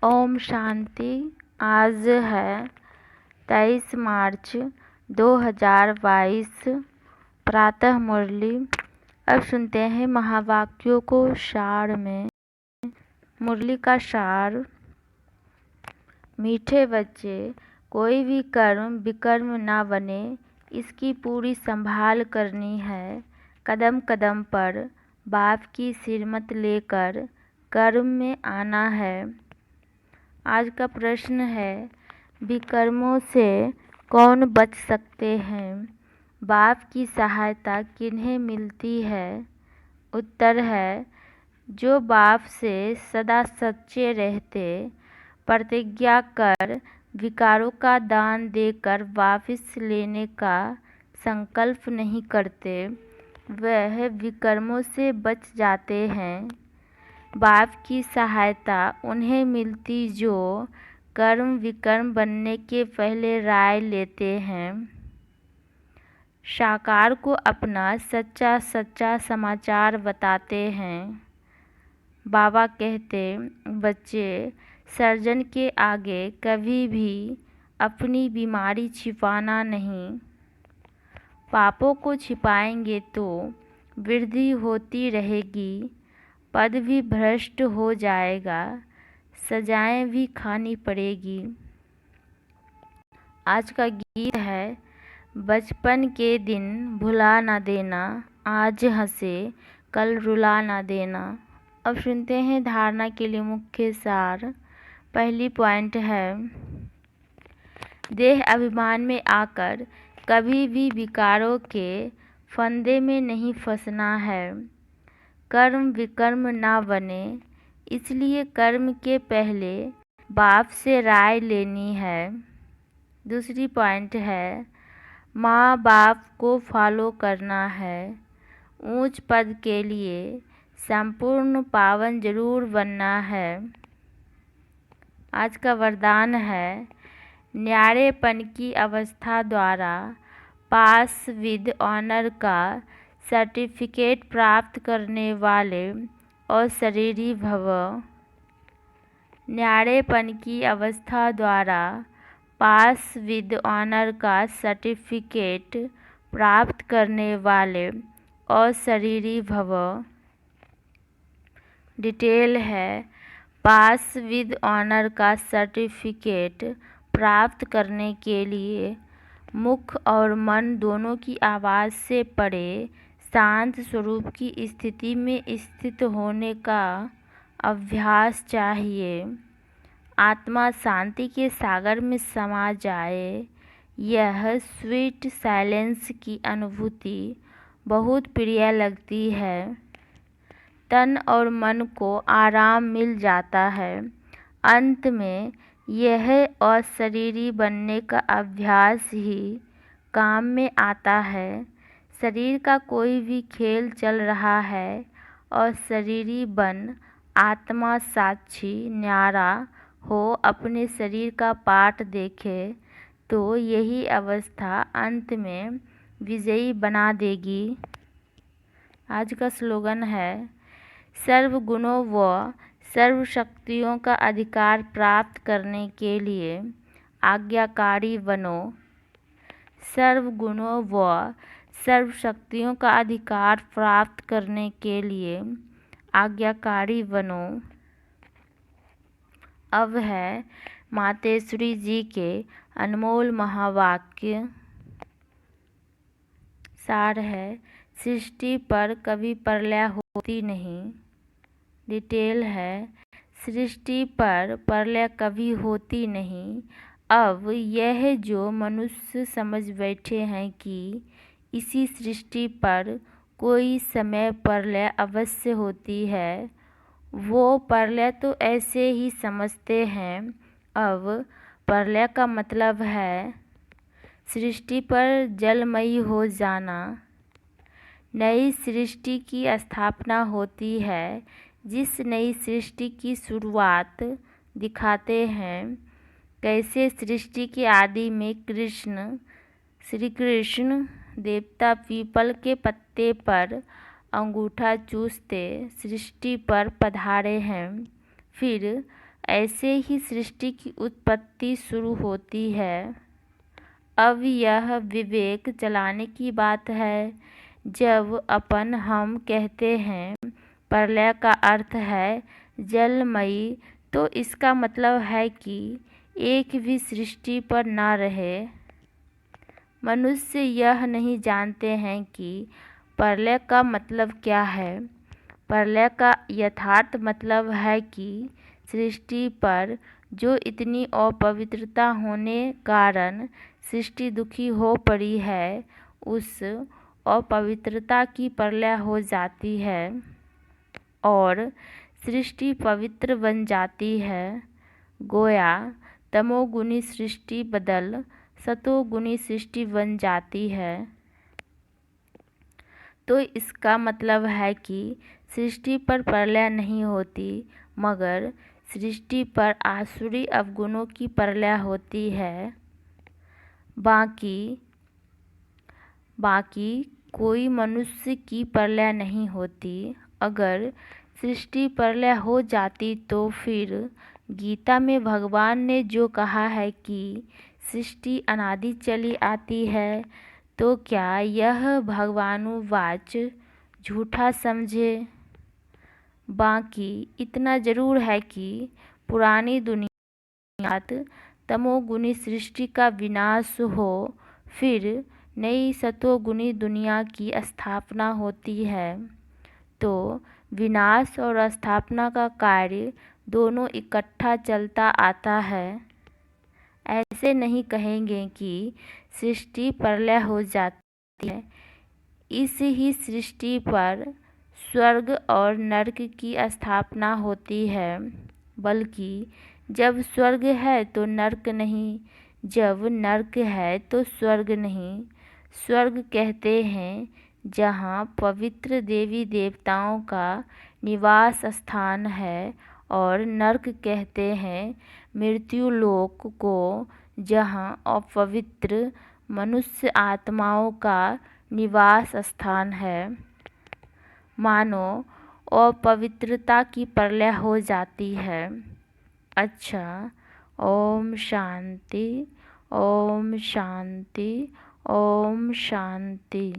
ओम शांति। आज है 23 मार्च 2022। प्रातः मुरली। अब सुनते हैं महावाक्यों को सार में। मुरली का सार। मीठे बच्चे, कोई भी कर्म विकर्म ना बने, इसकी पूरी संभाल करनी है। कदम कदम पर बाप की सिरमत लेकर कर्म में आना है। आज का प्रश्न है, विकर्मों से कौन बच सकते हैं? बाप की सहायता किन्हें मिलती है? उत्तर है, जो बाप से सदा सच्चे रहते, प्रतिज्ञा कर विकारों का दान देकर वापस लेने का संकल्प नहीं करते, वह विकर्मों से बच जाते हैं। बाप की सहायता उन्हें मिलती जो कर्म विकर्म बनने के पहले राय लेते हैं। साकार को अपना सच्चा सच्चा समाचार बताते हैं। बाबा कहते, बच्चे, सर्जन के आगे कभी भी अपनी बीमारी छिपाना नहीं। पापों को छिपाएंगे तो वृद्धि होती रहेगी, पद भी भ्रष्ट हो जाएगा, सजाएं भी खानी पड़ेगी। आज का गीत है, बचपन के दिन भुला ना देना, आज हंसे कल रुला ना देना। अब सुनते हैं धारणा के लिए मुख्य सार। पहली पॉइंट है, देह अभिमान में आकर कभी भी विकारों के फंदे में नहीं फंसना है। कर्म विकर्म ना बने, इसलिए कर्म के पहले बाप से राय लेनी है। दूसरी पॉइंट है, माँ बाप को फॉलो करना है। ऊंच पद के लिए संपूर्ण पावन जरूर बनना है। आज का वरदान है, न्यारेपन की अवस्था द्वारा पास विद ऑनर का सर्टिफिकेट प्राप्त करने वाले और शरीरी भव। न्यारेपन की अवस्था द्वारा पास विद ऑनर का सर्टिफिकेट प्राप्त करने वाले और शरीरी भव। डिटेल है, पास विद ऑनर का सर्टिफिकेट प्राप्त करने के लिए मुख और मन दोनों की आवाज़ से परे शांत स्वरूप की स्थिति में स्थित होने का अभ्यास चाहिए। आत्मा शांति के सागर में समा जाए, यह स्वीट साइलेंस की अनुभूति बहुत प्रिय लगती है। तन और मन को आराम मिल जाता है। अंत में यह अशरीरी बनने का अभ्यास ही काम में आता है। शरीर का कोई भी खेल चल रहा है और शरीरी बन आत्मा साक्षी न्यारा हो अपने शरीर का पाठ देखे, तो यही अवस्था अंत में विजयी बना देगी। आज का स्लोगन है, सर्व गुणों व सर्व शक्तियों का अधिकार प्राप्त करने के लिए आज्ञाकारी बनो। सर्व गुणों व सर्व शक्तियों का अधिकार प्राप्त करने के लिए आज्ञाकारी बनो। अब है मातेश्वरी जी के अनमोल महावाक्य। सार है, सृष्टि पर कभी प्रलय होती नहीं। डिटेल है, सृष्टि पर प्रलय कभी होती नहीं। अब यह जो मनुष्य समझ बैठे हैं कि इसी सृष्टि पर कोई समय प्रलय अवश्य होती है, वो प्रलय तो ऐसे ही समझते हैं। अब प्रलय का मतलब है सृष्टि पर जलमयी हो जाना। नई सृष्टि की स्थापना होती है। जिस नई सृष्टि की शुरुआत दिखाते हैं, कैसे सृष्टि के आदि में श्री कृष्ण देवता पीपल के पत्ते पर अंगूठा चूसते सृष्टि पर पधारे हैं। फिर ऐसे ही सृष्टि की उत्पत्ति शुरू होती है। अब यह विवेक चलाने की बात है। जब हम कहते हैं प्रलय का अर्थ है जलमयी, तो इसका मतलब है कि एक भी सृष्टि पर न रहे। मनुष्य यह नहीं जानते हैं कि प्रलय का मतलब क्या है। प्रलय का यथार्थ मतलब है कि सृष्टि पर जो इतनी अपवित्रता होने कारण सृष्टि दुखी हो पड़ी है, उस अपवित्रता की प्रलय हो जाती है और सृष्टि पवित्र बन जाती है। गोया तमोगुणी सृष्टि बदल सतोगुणी सृष्टि बन जाती है। तो इसका मतलब है कि सृष्टि पर प्रलय नहीं होती, मगर सृष्टि पर आसुरी अवगुणों की प्रलय होती है। बाकी कोई मनुष्य की प्रलय नहीं होती। अगर सृष्टि प्रलय हो जाती तो फिर गीता में भगवान ने जो कहा है कि सृष्टि अनादि चली आती है, तो क्या यह भगवानुवाच झूठा समझे। बाकी इतना जरूर है कि पुरानी दुनिया तमोगुणी सृष्टि का विनाश हो, फिर नई सतोगुणी दुनिया की स्थापना होती है। तो विनाश और स्थापना का कार्य दोनों इकट्ठा चलता आता है। ऐसे नहीं कहेंगे कि सृष्टि प्रलय हो जाती है। इस ही सृष्टि पर स्वर्ग और नरक की स्थापना होती है, बल्कि जब स्वर्ग है तो नरक नहीं, जब नरक है तो स्वर्ग नहीं। स्वर्ग कहते हैं जहाँ पवित्र देवी देवताओं का निवास स्थान है, और नरक कहते हैं मृत्युलोक को, जहाँ अपवित्र मनुष्य आत्माओं का निवास स्थान है। मानो अपवित्रता की प्रलय हो जाती है। अच्छा, ओम शांति, ओम शांति, ओम शांति।